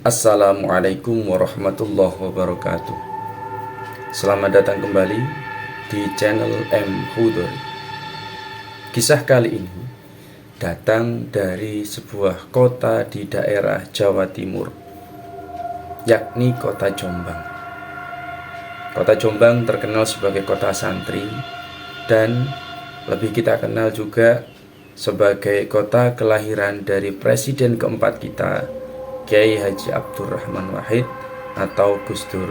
Assalamualaikum warahmatullahi wabarakatuh. Selamat datang kembali di channel M. Hudori. Kisah kali ini datang dari sebuah kota di daerah Jawa Timur, yakni kota Jombang. Kota Jombang terkenal sebagai kota santri dan lebih kita kenal juga sebagai kota kelahiran dari presiden keempat kita, Kiai Haji Abdurrahman Wahid atau Gus Dur.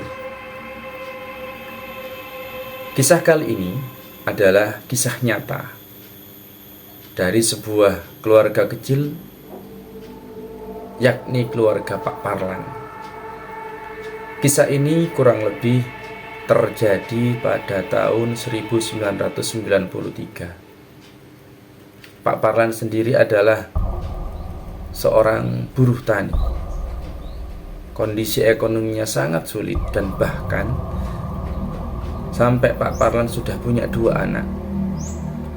Kisah kali ini adalah kisah nyata dari sebuah keluarga kecil, yakni keluarga Pak Parlan. Kisah ini kurang lebih terjadi pada tahun 1993. Pak Parlan sendiri adalah seorang buruh tani. Kondisi ekonominya sangat sulit dan bahkan sampai Pak Parlan sudah punya 2 anak.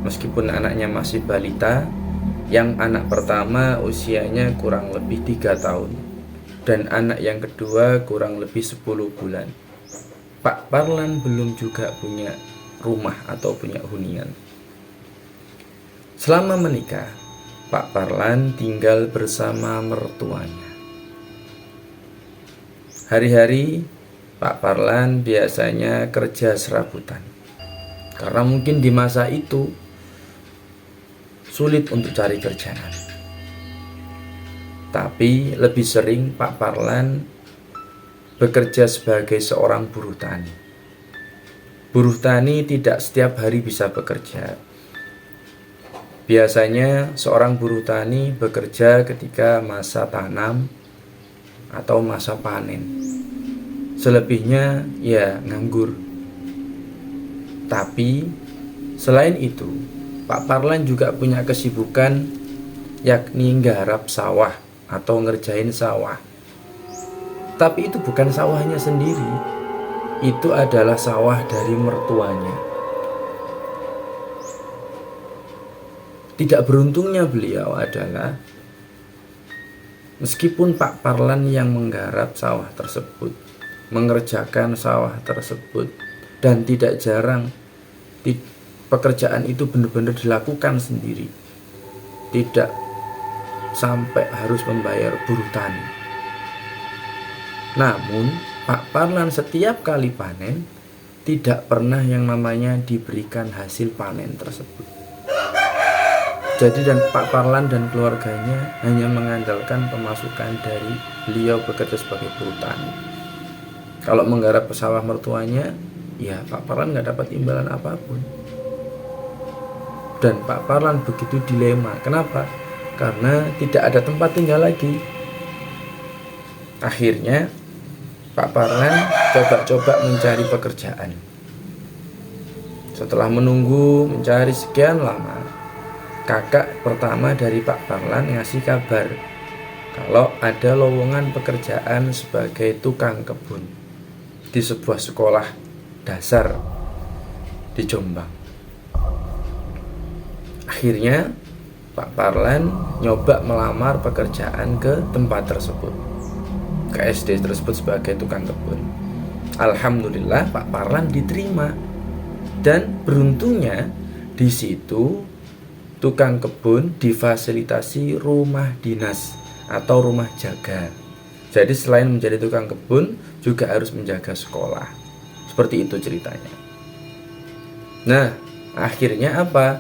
Meskipun anaknya masih balita, yang anak pertama usianya kurang lebih 3 tahun dan anak yang kedua kurang lebih 10 bulan. Pak Parlan belum juga punya rumah atau punya hunian. Selama menikah, Pak Parlan tinggal bersama mertuanya. Hari-hari Pak Parlan biasanya kerja serabutan, karena mungkin di masa itu sulit untuk cari kerjaan. Tapi lebih sering Pak Parlan bekerja sebagai seorang buruh tani. Buruh tani tidak setiap hari bisa bekerja. Biasanya seorang buruh tani bekerja ketika masa tanam atau masa panen. Selebihnya ya nganggur. Tapi selain itu, Pak Parlan juga punya kesibukan, yakni nggarap sawah atau ngerjain sawah. Tapi itu bukan sawahnya sendiri, itu adalah sawah dari mertuanya. Tidak beruntungnya beliau adalah meskipun Pak Parlan yang menggarap sawah tersebut, mengerjakan sawah tersebut, dan tidak jarang pekerjaan itu benar-benar dilakukan sendiri, tidak sampai harus membayar buruh tani. Namun Pak Parlan setiap kali panen tidak pernah yang namanya diberikan hasil panen tersebut. Jadi dan Pak Parlan dan keluarganya hanya mengandalkan pemasukan dari beliau bekerja sebagai buruh tani. Kalau menggarap sawah mertuanya, ya Pak Parlan nggak dapat imbalan apapun. Dan Pak Parlan begitu dilema. Kenapa? Karena tidak ada tempat tinggal lagi. Akhirnya Pak Parlan coba-coba mencari pekerjaan. Setelah menunggu mencari sekian lama, kakak pertama dari Pak Parlan ngasih kabar kalau ada lowongan pekerjaan sebagai tukang kebun di sebuah sekolah dasar di Jombang. Akhirnya Pak Parlan nyoba melamar pekerjaan ke tempat tersebut, ke SD tersebut sebagai tukang kebun. Alhamdulillah Pak Parlan diterima. Dan beruntungnya di situ tukang kebun difasilitasi rumah dinas atau rumah jaga. Jadi selain menjadi tukang kebun juga harus menjaga sekolah. Seperti itu ceritanya. Nah, akhirnya apa?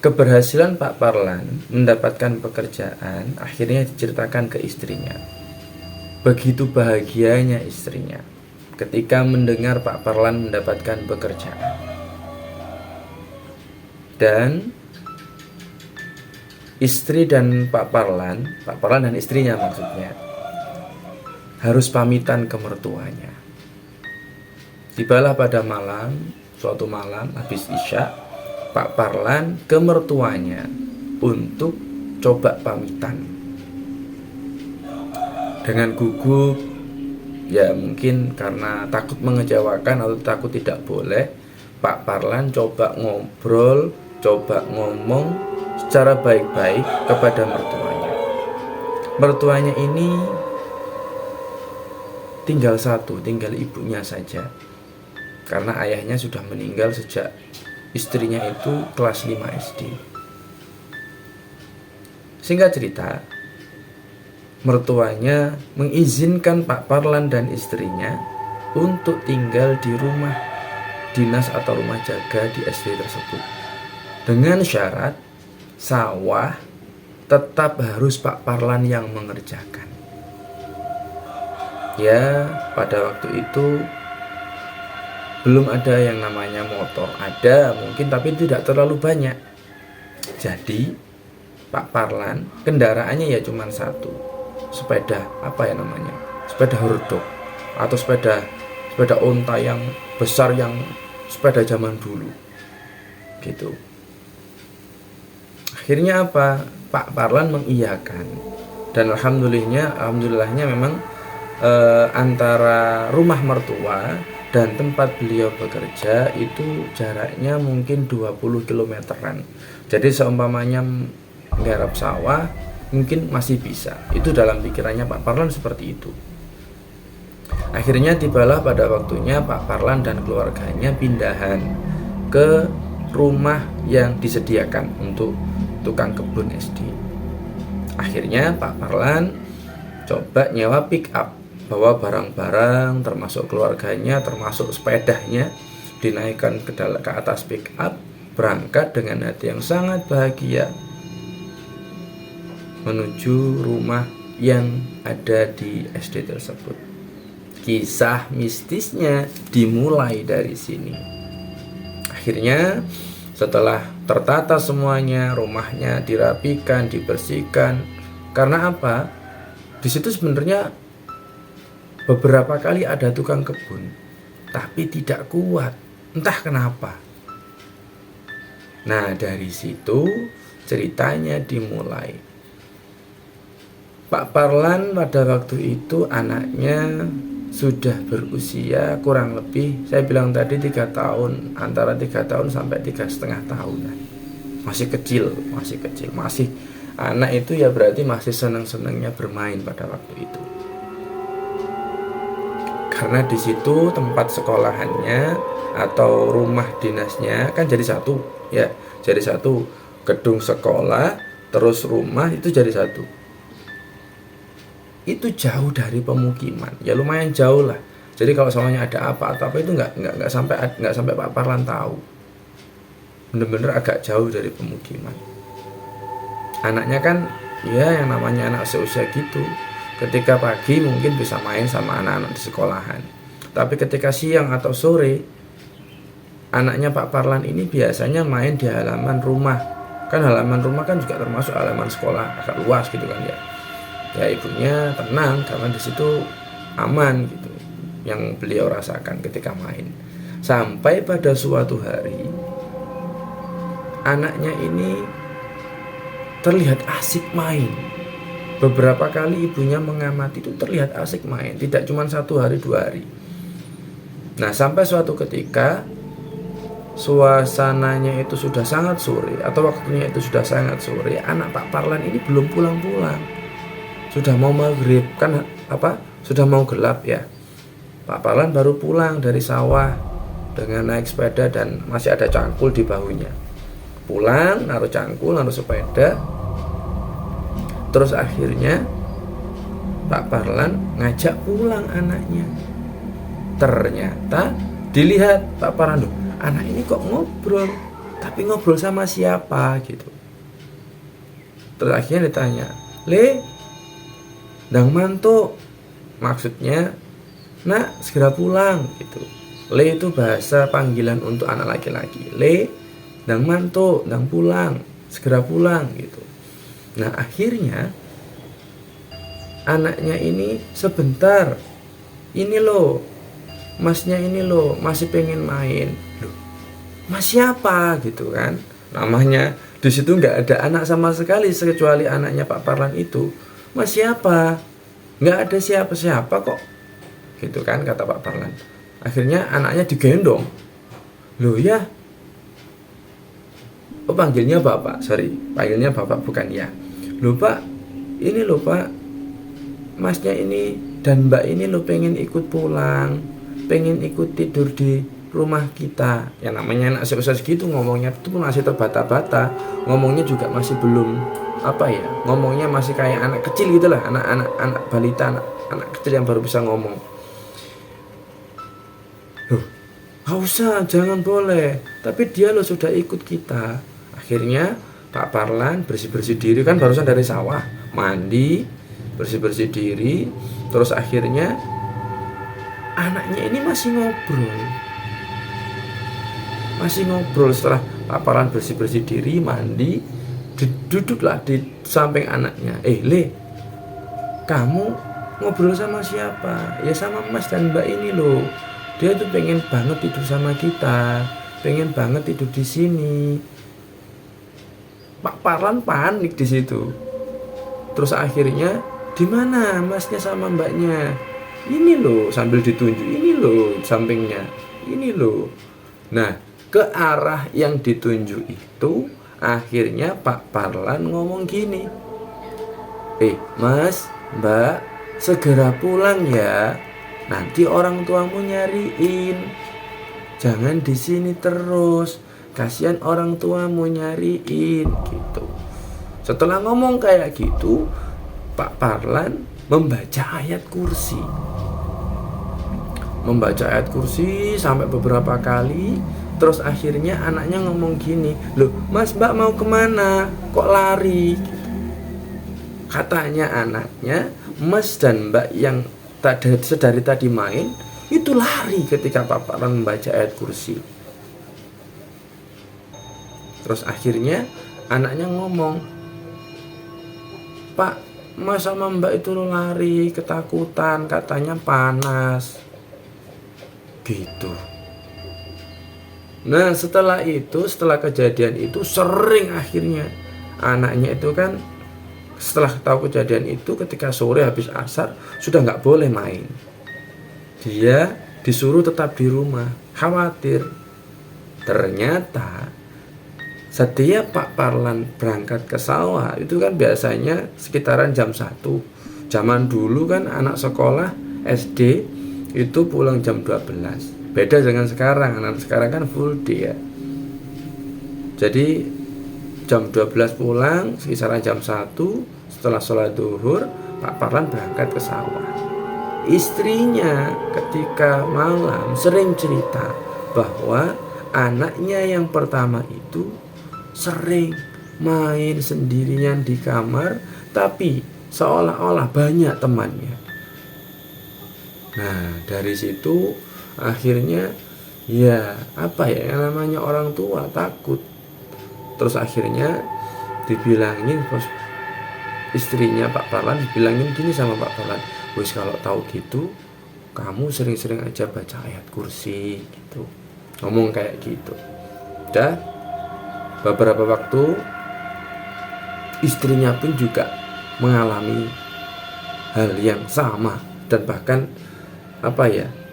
Keberhasilan Pak Parlan mendapatkan pekerjaan akhirnya diceritakan ke istrinya. Begitu bahagianya istrinya ketika mendengar Pak Parlan mendapatkan pekerjaan. Dan istri dan Pak Parlan dan istrinya maksudnya, harus pamitan ke mertuanya. Tibalah pada suatu malam habis Isya, Pak Parlan ke mertuanya untuk coba pamitan. Dengan gugup, ya mungkin karena takut mengecewakan atau takut tidak boleh, Pak Parlan coba ngobrol, coba ngomong secara baik-baik kepada mertuanya. Mertuanya ini tinggal satu, tinggal ibunya saja. Karena ayahnya sudah meninggal sejak istrinya itu kelas 5 SD. Singkat cerita, mertuanya mengizinkan Pak Parlan dan istrinya untuk tinggal di rumah dinas atau rumah jaga di SD tersebut. Dengan syarat sawah tetap harus Pak Parlan yang mengerjakan. Ya, pada waktu itu belum ada yang namanya motor. Ada mungkin, tapi tidak terlalu banyak. Jadi Pak Parlan kendaraannya ya cuma satu, sepeda sepeda hordok atau sepeda onta yang besar, yang sepeda zaman dulu gitu. Akhirnya apa? Pak Parlan mengiyakan, dan alhamdulillahnya memang antara rumah mertua dan tempat beliau bekerja itu jaraknya mungkin 20 kilometeran. Jadi seumpamanya menggarap sawah mungkin masih bisa. Itu dalam pikirannya Pak Parlan seperti itu. Akhirnya tibalah pada waktunya Pak Parlan dan keluarganya pindahan ke rumah yang disediakan untuk tukang kebun SD. Akhirnya Pak Parlan coba nyewa pick up, bawa barang-barang termasuk keluarganya, termasuk sepedanya, dinaikkan ke atas pick up, berangkat dengan hati yang sangat bahagia menuju rumah yang ada di SD tersebut. Kisah mistisnya dimulai dari sini. Akhirnya setelah tertata semuanya, rumahnya dirapikan, dibersihkan. Karena apa? Di situ sebenarnya beberapa kali ada tukang kebun, tapi tidak kuat, entah kenapa. Nah, dari situ ceritanya dimulai. Pak Parlan pada waktu itu anaknya sudah berusia kurang lebih, saya bilang tadi 3 tahun, antara 3 tahun sampai 3,5 tahunan. Masih kecil. Masih anak itu ya berarti masih senang-senangnya bermain pada waktu itu. Karena di situ tempat sekolahannya atau rumah dinasnya kan jadi satu, ya, jadi satu gedung sekolah terus rumah itu jadi satu. Itu jauh dari pemukiman, ya lumayan jauh lah. Jadi kalau soalnya ada apa itu nggak sampai Pak Parlan tahu. Bener-bener agak jauh dari pemukiman. Anaknya kan ya yang namanya anak seusia gitu. Ketika pagi mungkin bisa main sama anak-anak di sekolahan. Tapi ketika siang atau sore, anaknya Pak Parlan ini biasanya main di halaman rumah. Kan halaman rumah kan juga termasuk halaman sekolah, agak luas gitu kan ya. Ya ibunya tenang karena di situ aman gitu. Yang beliau rasakan ketika main. Sampai pada suatu hari, anaknya ini terlihat asik main. Beberapa kali ibunya mengamati itu terlihat asik main, tidak cuma 1 hari 2 hari. Nah, sampai suatu ketika suasananya itu sudah sangat sore atau waktunya itu sudah sangat sore, anak Pak Parlan ini belum pulang-pulang. Sudah mau maghrib, kan sudah mau gelap ya. Pak Parlan baru pulang dari sawah dengan naik sepeda dan masih ada cangkul di bahunya. Pulang, naruh cangkul, naruh sepeda. Terus akhirnya Pak Parlan ngajak pulang anaknya. Ternyata dilihat Pak Parlan, loh, anak ini kok ngobrol, tapi ngobrol sama siapa gitu. Terus akhirnya ditanya, "Le, ndang mantuk." Maksudnya, "Nak, segera pulang." gitu. Le itu bahasa panggilan untuk anak laki-laki. Le, ndang mantuk, ndang pulang, segera pulang gitu. Nah, akhirnya anaknya ini sebentar, ini loh, masnya ini loh masih pengen main. Loh, mas siapa gitu kan? Namanya di situ nggak ada anak sama sekali kecuali anaknya Pak Parlan itu. Mas siapa? Nggak ada siapa-siapa kok. Gitu kan kata Pak Parlan. Akhirnya anaknya digendong. Loh ya. Oh, panggilnya bapak, bukan ya. Loh Pak, ini loh Pak, masnya ini dan Mbak ini lo pengen ikut pulang, pengen ikut tidur di rumah kita. Yang namanya anak seusia segitu ngomongnya itu masih terbata-bata, ngomongnya juga masih belum ngomongnya masih kayak anak kecil gitu lah, anak balita, anak kecil yang baru bisa ngomong. Loh, gak usah, jangan boleh, tapi dia lo sudah ikut kita. Akhirnya Pak Parlan bersih-bersih diri, kan barusan dari sawah, mandi, bersih-bersih diri. Terus akhirnya anaknya ini masih ngobrol setelah Pak Parlan bersih-bersih diri, mandi, duduklah di samping anaknya. Le, kamu ngobrol sama siapa? Ya sama Mas dan Mbak ini loh. Dia tuh pengen banget tidur sama kita, pengen banget tidur di sini. Pak Parlan panik di situ. Terus akhirnya, di mana Masnya sama Mbaknya? Ini loh, sambil ditunjuk, ini loh sampingnya, ini loh. Nah, ke arah yang ditunjuk itu, akhirnya Pak Parlan ngomong gini, Mas, Mbak, segera pulang ya. Nanti orang tuamu nyariin. Jangan di sini terus. Kasihan orang tuamu nyariin gitu. Setelah ngomong kayak gitu, Pak Parlan membaca ayat kursi. Sampai beberapa kali. Terus akhirnya anaknya ngomong gini, loh Mas, Mbak mau kemana? Kok lari? Katanya anaknya, Mas dan Mbak yang sedari tadi main itu lari ketika Pak Parlan membaca ayat kursi. Terus akhirnya anaknya ngomong, Pak, Mas sama Mbak itu lari, ketakutan, katanya panas gitu. Nah setelah kejadian itu sering akhirnya anaknya itu kan setelah tahu kejadian itu, ketika sore habis asar sudah nggak boleh main. Dia disuruh tetap di rumah, khawatir. Ternyata setiap Pak Parlan berangkat ke sawah itu kan biasanya sekitaran jam 1. Zaman dulu kan anak sekolah SD itu pulang jam 12. Beda dengan sekarang, anak sekarang kan full day ya. Jadi jam 12 pulang, kisaran jam 1 setelah sholat duhur, Pak Parlan berangkat ke sawah. Istrinya ketika malam sering cerita bahwa anaknya yang pertama itu sering main sendirian di kamar, tapi seolah-olah banyak temannya. Nah dari situ akhirnya yang namanya orang tua takut. Terus akhirnya dibilangin, istrinya Pak Parlan dibilangin gini sama Pak Parlan, wis kalau tahu gitu kamu sering-sering aja baca ayat kursi gitu, ngomong kayak gitu. Udah beberapa waktu istrinya pun juga mengalami hal yang sama, dan bahkan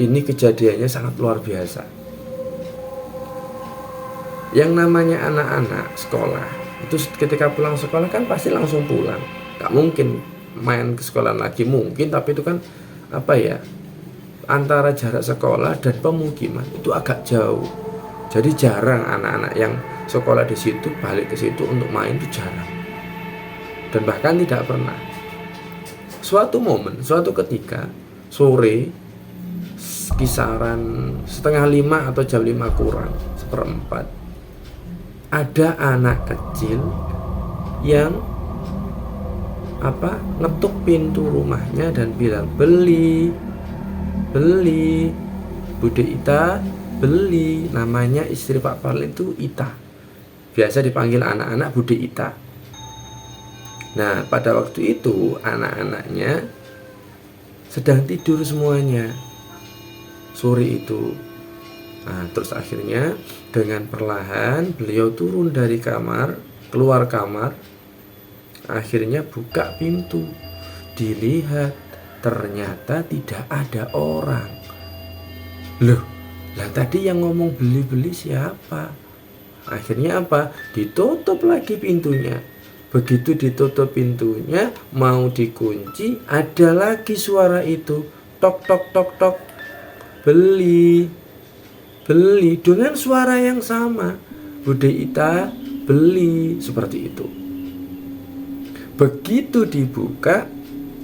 ini kejadiannya sangat luar biasa. Yang namanya anak-anak sekolah itu ketika pulang sekolah kan pasti langsung pulang, gak mungkin main ke sekolah lagi, mungkin, tapi itu kan antara jarak sekolah dan pemukiman itu agak jauh. Jadi jarang anak-anak yang sekolah di situ balik ke situ untuk main, itu jarang. Dan bahkan tidak pernah. Suatu ketika sore kisaran 4:30 atau jam 5 kurang seperempat, ada anak kecil yang ngetuk pintu rumahnya dan bilang, beli Bude Ita, beli. Namanya istri Pak Parlan itu Ita, biasa dipanggil anak-anak Bude Ita. Nah pada waktu itu anak-anaknya sedang tidur semuanya sore itu. Nah terus akhirnya dengan perlahan beliau turun dari kamar, keluar kamar, akhirnya buka pintu, dilihat ternyata tidak ada orang. Loh, lah tadi yang ngomong beli-beli siapa? Akhirnya ditutup lagi pintunya. Begitu ditutup pintunya, mau dikunci, ada lagi suara itu. Tok tok tok tok. Beli dengan suara yang sama. Bude Ita beli, seperti itu. Begitu dibuka,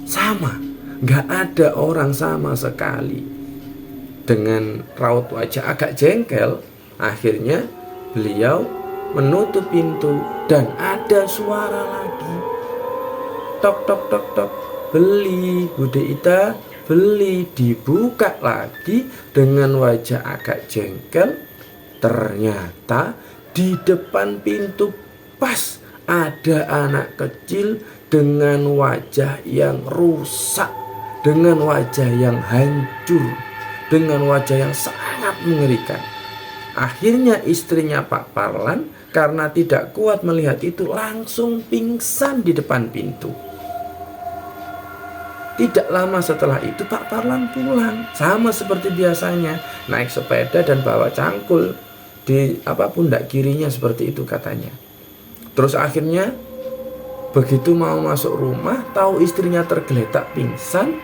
sama, nggak ada orang sama sekali. Dengan raut wajah agak jengkel, akhirnya beliau menutup pintu dan ada suara lagi. Tok tok tok tok. Beli, Bude Ita beli. Dibuka lagi dengan wajah agak jengkel. Ternyata di depan pintu pas ada anak kecil dengan wajah yang rusak, dengan wajah yang hancur, dengan wajah yang sangat mengerikan. Akhirnya istrinya Pak Parlan karena tidak kuat melihat itu langsung pingsan di depan pintu. Tidak lama setelah itu Pak Parlan pulang, sama seperti biasanya, naik sepeda dan bawa cangkul di pundak kirinya, seperti itu katanya. Terus akhirnya begitu mau masuk rumah, tahu istrinya tergeletak pingsan,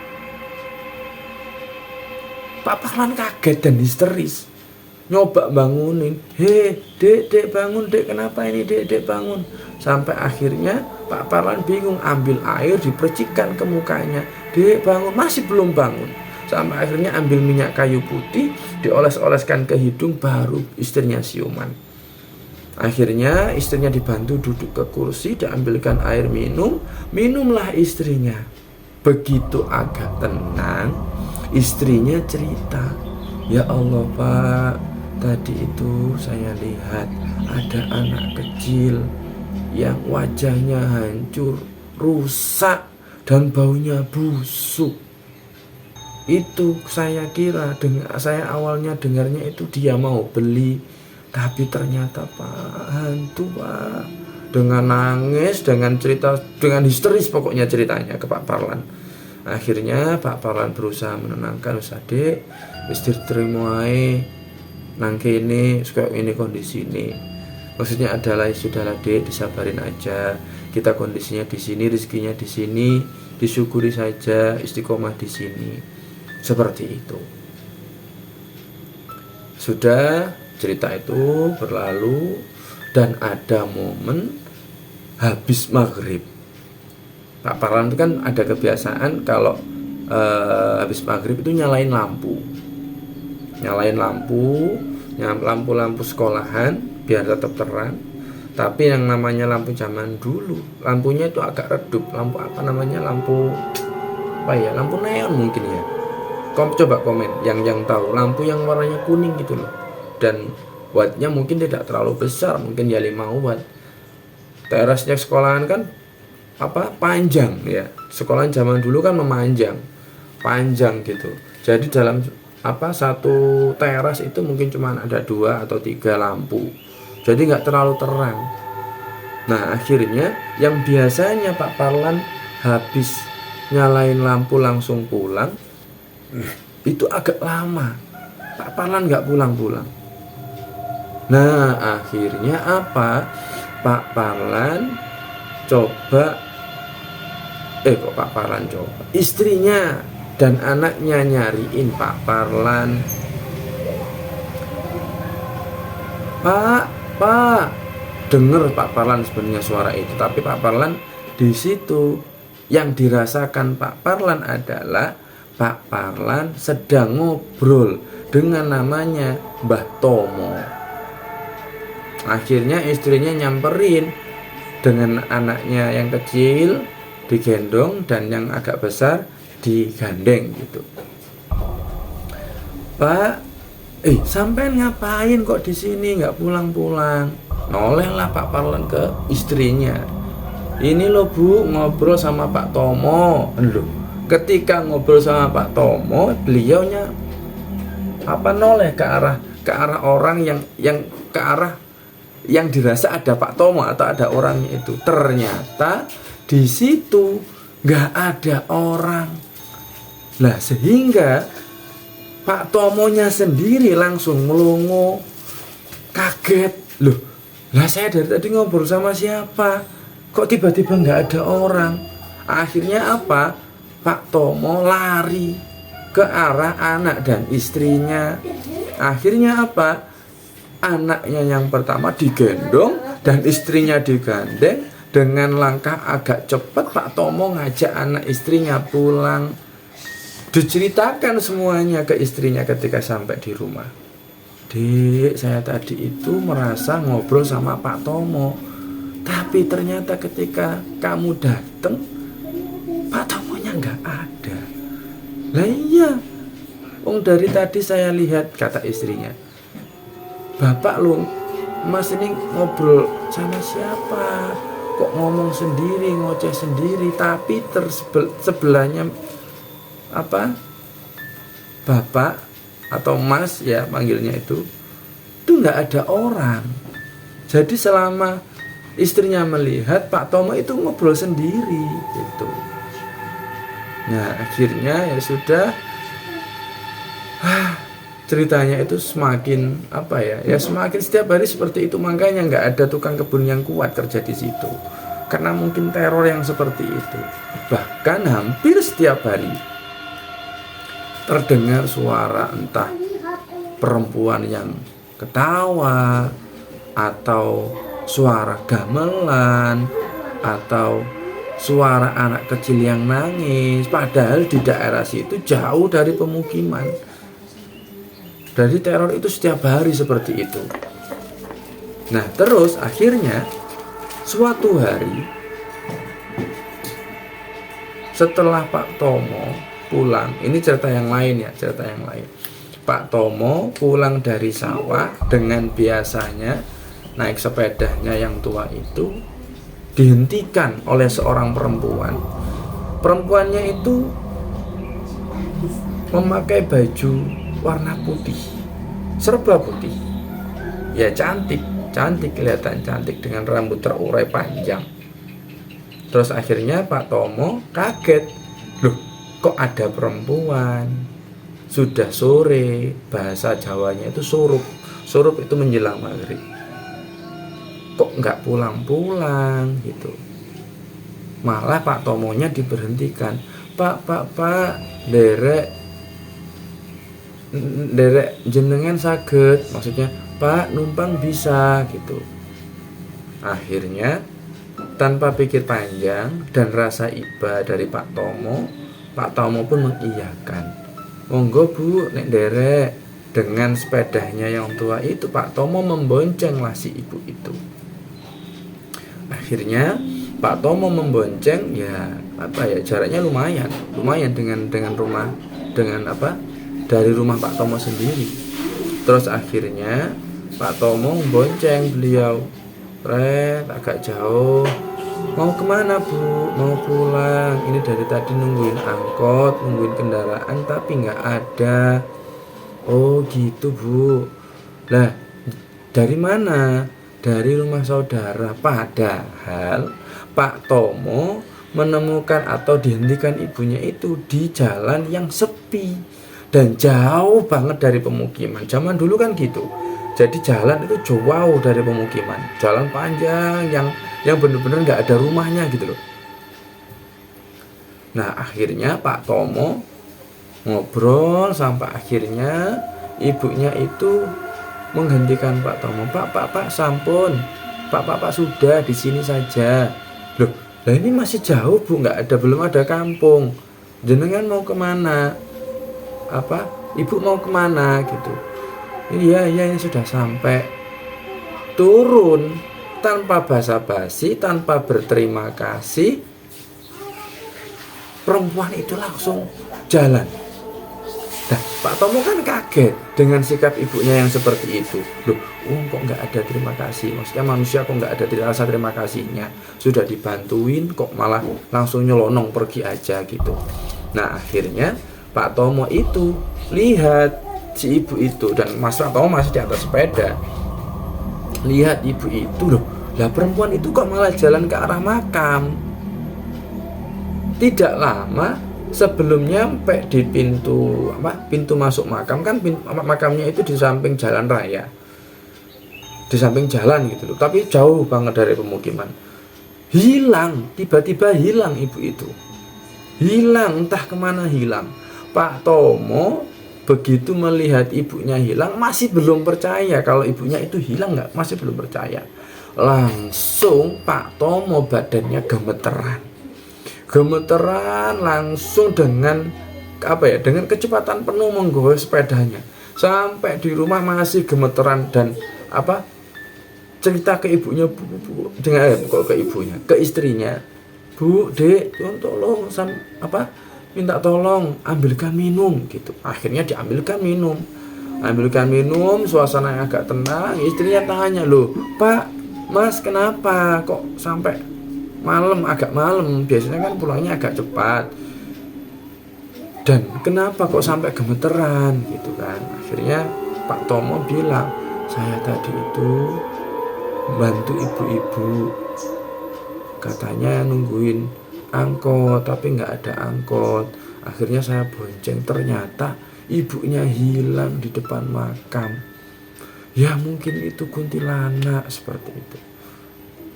Pak Parlan kaget dan histeris. Nyoba bangunin, dek bangun, dek, kenapa ini, dek bangun. Sampai akhirnya Pak Parlan bingung, ambil air dipercikkan ke mukanya, dek bangun, masih belum bangun. Sampai akhirnya ambil minyak kayu putih, dioles-oleskan ke hidung, baru istrinya siuman. Akhirnya istrinya dibantu duduk ke kursi, diambilkan air minum, minumlah istrinya. Begitu agak tenang, istrinya cerita, ya Allah Pak, tadi itu saya lihat ada anak kecil yang wajahnya hancur, rusak, dan baunya busuk. Itu saya kira, saya awalnya dengarnya itu dia mau beli, tapi ternyata Pak, hantu Pak. Dengan nangis, dengan cerita, dengan histeris pokoknya ceritanya ke Pak Parlan. Akhirnya Pak Parlan berusaha menenangkan, usah dek, wis diterima ae nang kene, suka ini kondisi ini. Maksudnya adalah sudahlah dek, disabarin aja. Kita kondisinya di sini, rezekinya di sini, disyukuri saja, istiqomah di sini. Seperti itu. Sudah cerita itu berlalu dan ada momen habis maghrib. Pak Parlan itu kan ada kebiasaan kalau habis maghrib itu nyalain lampu, lampu sekolahan biar tetap terang. Tapi yang namanya lampu zaman dulu, lampunya itu agak redup, lampu lampu neon mungkin ya. Coba komen yang tahu, lampu yang warnanya kuning gitu loh, dan wattnya mungkin tidak terlalu besar, mungkin ya 5 watt. Terasnya sekolahan kan panjang ya, sekolahan zaman dulu kan memanjang, panjang gitu. Jadi dalam satu teras itu mungkin cuma ada 2 atau 3 lampu, jadi nggak terlalu terang. Nah akhirnya yang biasanya Pak Parlan habis nyalain lampu langsung pulang, itu agak lama Pak Parlan nggak pulang-pulang. Nah akhirnya Pak Parlan coba istrinya dan anaknya nyariin Pak Parlan, Pak, denger Pak Parlan sebenarnya suara itu, tapi Pak Parlan di situ yang dirasakan Pak Parlan adalah Pak Parlan sedang ngobrol dengan namanya Mbah Tomo. Akhirnya istrinya nyamperin dengan anaknya yang kecil digendong dan yang agak besar digandeng gitu. Pak, sampean ngapain kok di sini nggak pulang-pulang? Nolehlah Pak Parlan ke istrinya. Ini loh Bu, ngobrol sama Pak Tomo. Loh, ketika ngobrol sama Pak Tomo, beliaunya noleh ke arah orang yang ke arah yang dirasa ada Pak Tomo atau ada orangnya itu. Ternyata di situ nggak ada orang. Nah sehingga Pak Tomonya sendiri langsung melongo, kaget. Loh, lah saya dari tadi ngobrol sama siapa? kok tiba-tiba nggak ada orang. Akhirnya apa? Pak Tomo lari ke arah anak dan istrinya. Akhirnya apa? Anaknya yang pertama digendong dan istrinya digandeng. Dengan langkah agak cepat Pak Tomo ngajak anak istrinya pulang. Diceritakan semuanya ke istrinya ketika sampai di rumah. Dek, saya tadi itu merasa ngobrol sama Pak Tomo, tapi ternyata ketika kamu datang Pak Tomonya nggak ada. Lah iya, dari tadi saya lihat, kata istrinya, Bapak lu, Mas ini ngobrol sama siapa? Kok ngomong sendiri, ngoceh sendiri, tapi sebelahnya apa? Bapak atau Mas ya panggilnya itu nggak ada orang. Jadi selama istrinya melihat Pak Tomo itu ngobrol sendiri gitu. Nah akhirnya ya sudah, ceritanya itu semakin apa ya semakin setiap hari seperti itu. Makanya nggak ada tukang kebun yang kuat kerja di situ, karena mungkin teror yang seperti itu. Bahkan hampir setiap hari terdengar suara entah perempuan yang ketawa, atau suara gamelan, atau suara anak kecil yang nangis. Padahal di daerah situ jauh dari pemukiman. Dari teror itu setiap hari seperti itu. Nah terus akhirnya suatu hari setelah Pak Tomo pulang, ini cerita yang lain ya, cerita yang lain. Pak Tomo pulang dari sawah dengan biasanya naik sepedanya yang tua itu, dihentikan oleh seorang perempuan. Perempuannya itu memakai baju warna putih, serba putih. Ya cantik kelihatan cantik dengan rambut terurai panjang. Terus akhirnya Pak Tomo kaget, loh kok ada perempuan? Sudah sore, bahasa Jawanya itu surup. Surup itu menjelang maghrib. Kok nggak pulang-pulang gitu? Malah Pak Tomonya diberhentikan. Pak, derek jenengan saged, maksudnya Pak numpang bisa gitu. Akhirnya tanpa pikir panjang dan rasa iba dari Pak Tomo pun mengiyakan. Monggo Bu, nek derek. Dengan sepedanya yang tua itu Pak Tomo memboncenglah si ibu itu. Akhirnya Pak Tomo membonceng jaraknya lumayan dengan rumah, dari rumah Pak Tomo sendiri. Terus akhirnya Pak Tomo membonceng beliau, agak jauh. Mau kemana Bu? Mau pulang. Ini dari tadi nungguin angkot, nungguin kendaraan tapi nggak ada. Oh gitu Bu. Lah dari mana? Dari rumah saudara. Padahal Pak Tomo menemukan atau dihentikan ibunya itu di jalan yang sepi dan jauh banget dari pemukiman. Zaman dulu kan gitu. Jadi jalan itu jauh dari pemukiman, jalan panjang yang benar-benar nggak ada rumahnya gitu loh. Nah akhirnya Pak Tomo ngobrol sampai akhirnya ibunya itu menghentikan Pak Tomo. Pak sampun, Pak sudah di sini saja. Loh, lah ini masih jauh Bu, belum ada kampung. Jenengan mau kemana? Ibu mau kemana gitu? Iya ini sudah sampai. Turun tanpa basa-basi, tanpa berterima kasih, perempuan itu langsung jalan. Nah, Pak Tomo kan kaget dengan sikap ibunya yang seperti itu. Loh, kok nggak ada terima kasih? Maksudnya manusia kok nggak ada rasa terima kasihnya? Sudah dibantuin kok malah langsung nyelonong pergi aja gitu. Nah akhirnya Pak Tomo itu lihat si ibu itu, dan Mas Tomo masih di atas sepeda. Lihat ibu itu, loh, lah perempuan itu kok malah jalan ke arah makam. Tidak lama sebelum nyampe di pintu masuk makam, kan makamnya itu di samping jalan raya, di samping jalan gitu loh, tapi jauh banget dari pemukiman. hilang, tiba-tiba hilang ibu itu. Hilang, entah kemana hilang. Pak Tomo begitu melihat ibunya hilang masih belum percaya kalau ibunya itu hilang, masih belum percaya. Langsung Pak Tomo badannya gemeteran langsung dengan dengan kecepatan penuh menggawa sepedanya sampai di rumah masih gemeteran dan cerita ke ibunya, bu dengan kok ke ibunya, ke istrinya, Bu, Dek, tolong minta tolong ambilkan minum gitu. Akhirnya diambilkan minum, suasana yang agak tenang. Istrinya tanya, loh Pak, Mas kenapa kok sampai agak malam, biasanya kan pulangnya agak cepat, dan kenapa kok sampai gemeteran gitu kan. Akhirnya Pak Tomo bilang, saya tadi itu bantu ibu-ibu, katanya nungguin angkot tapi nggak ada angkot. Akhirnya saya bonceng, ternyata ibunya hilang di depan makam. Ya mungkin itu kuntilanak, seperti itu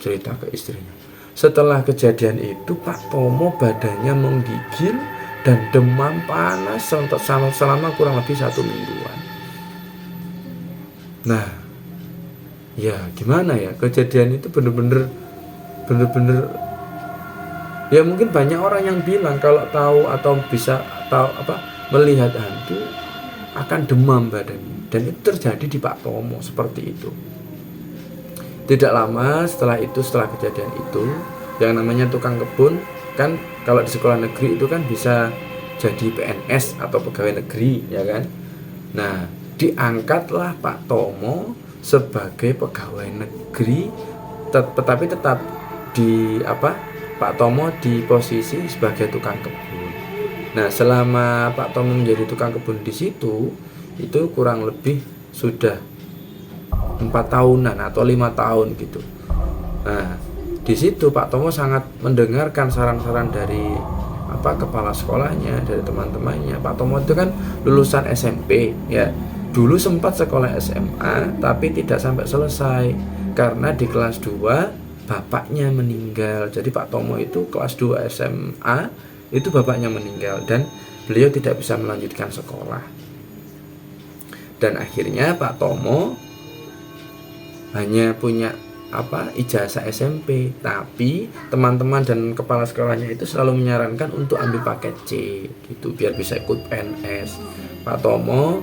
cerita ke istrinya. Setelah kejadian itu Pak Tomo badannya menggigil dan demam panas selama kurang lebih 1 mingguan. Nah ya gimana ya, kejadian itu bener-bener ya mungkin banyak orang yang bilang kalau tahu atau bisa melihat hantu akan demam badannya, dan itu terjadi di Pak Tomo seperti itu. Tidak lama setelah kejadian itu, yang namanya tukang kebun kan kalau di sekolah negeri itu kan bisa jadi PNS atau pegawai negeri, ya kan. Nah, diangkatlah Pak Tomo sebagai pegawai negeri, tetapi tetap Pak Tomo di posisi sebagai tukang kebun. Nah, selama Pak Tomo menjadi tukang kebun di situ, itu kurang lebih sudah 4 tahunan atau 5 tahun gitu. Nah, di situ Pak Tomo sangat mendengarkan saran-saran dari kepala sekolahnya, dari teman-temannya. Pak Tomo itu kan lulusan SMP ya. Dulu sempat sekolah SMA tapi tidak sampai selesai karena di kelas 2 bapaknya meninggal. Jadi Pak Tomo itu kelas 2 SMA itu bapaknya meninggal dan beliau tidak bisa melanjutkan sekolah. Dan akhirnya Pak Tomo hanya punya ijazah SMP, tapi teman-teman dan kepala sekolahnya itu selalu menyarankan untuk ambil paket C gitu biar bisa ikut PNS. Pak Tomo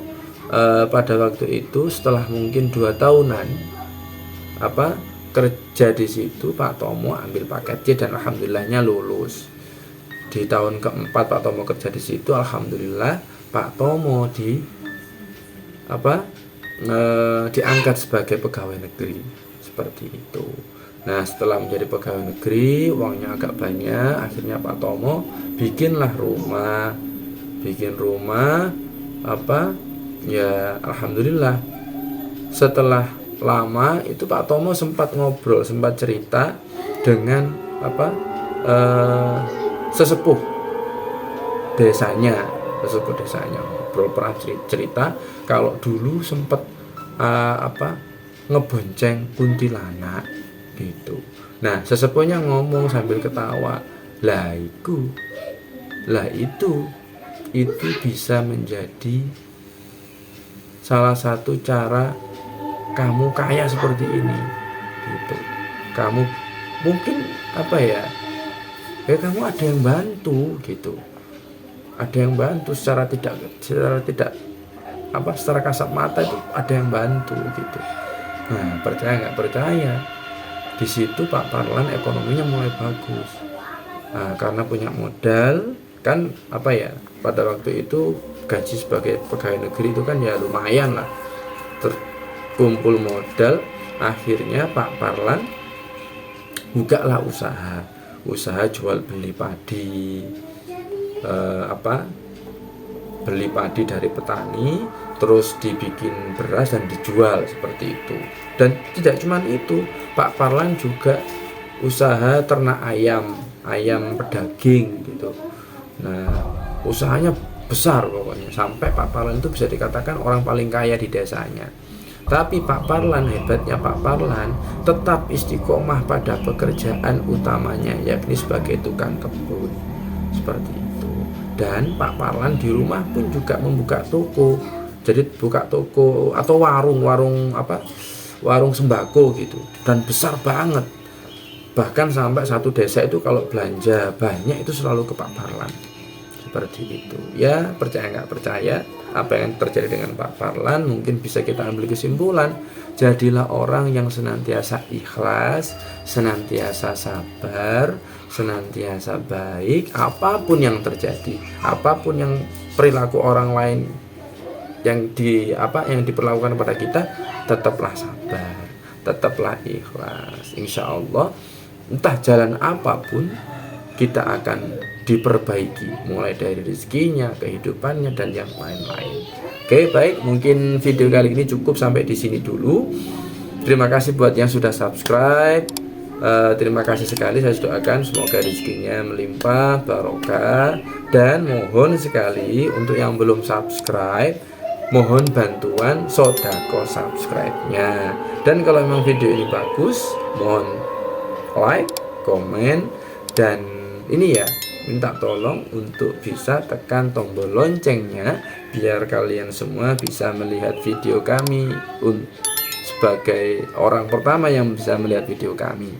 pada waktu itu setelah mungkin 2 tahunan kerja di situ, Pak Tomo ambil paket C dan alhamdulillahnya lulus. Di tahun keempat Pak Tomo kerja di situ, alhamdulillah Pak Tomo diangkat sebagai pegawai negeri, seperti itu. Nah, setelah menjadi pegawai negeri, uangnya agak banyak, akhirnya Pak Tomo bikin rumah, ya alhamdulillah. Setelah lama itu Pak Tomo sempat cerita dengan sesepuh desanya, pernah cerita kalau dulu sempat ngebonceng kuntilanak gitu. Nah, sesepuhnya ngomong sambil ketawa, itu bisa menjadi salah satu cara kamu kaya seperti ini gitu. Kamu mungkin kamu ada yang bantu gitu, ada yang bantu secara kasat mata itu ada yang bantu gitu. Nah, percaya nggak percaya, di situ Pak Parlan ekonominya mulai bagus. Nah, karena punya modal kan pada waktu itu gaji sebagai pegawai negeri itu kan ya lumayan lah, kumpul modal. Akhirnya Pak Parlan bukalah usaha jual beli padi, beli padi dari petani, terus dibikin beras dan dijual seperti itu. Dan tidak cuma itu, Pak Parlan juga usaha ternak ayam pedaging gitu. Nah, usahanya besar pokoknya, sampai Pak Parlan itu bisa dikatakan orang paling kaya di desanya. Tapi Pak Parlan, hebatnya Pak Parlan tetap istiqomah pada pekerjaan utamanya, yakni sebagai tukang kebun. Seperti itu. Dan Pak Parlan di rumah pun juga membuka toko. Jadi buka toko atau warung sembako gitu, dan besar banget. Bahkan sampai satu desa itu kalau belanja banyak itu selalu ke Pak Parlan. Seperti itu ya. Percaya nggak percaya, apa yang terjadi dengan Pak Parlan mungkin bisa kita ambil kesimpulan. Jadilah orang yang senantiasa ikhlas, senantiasa sabar, senantiasa baik apapun yang terjadi, apapun yang perilaku orang lain yang diperlakukan kepada kita, tetaplah sabar, tetaplah ikhlas. Insya Allah entah jalan apapun kita akan diperbaiki, mulai dari rezekinya, kehidupannya, dan yang lain-lain. Oke, baik, mungkin video kali ini cukup sampai di sini dulu. Terima kasih buat yang sudah subscribe. Terima kasih sekali, saya doakan semoga rezekinya melimpah, barokah, dan mohon sekali untuk yang belum subscribe, mohon bantuan sodako subscribe-nya. Dan kalau memang video ini bagus, mohon like, komen, dan ini ya, minta tolong untuk bisa tekan tombol loncengnya biar kalian semua bisa melihat video kami sebagai orang pertama yang bisa melihat video kami.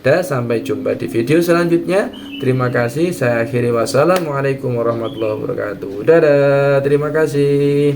Dan sampai jumpa di video selanjutnya. Terima kasih, saya akhiri. Wassalamualaikum warahmatullahi wabarakatuh. Dadah, terima kasih.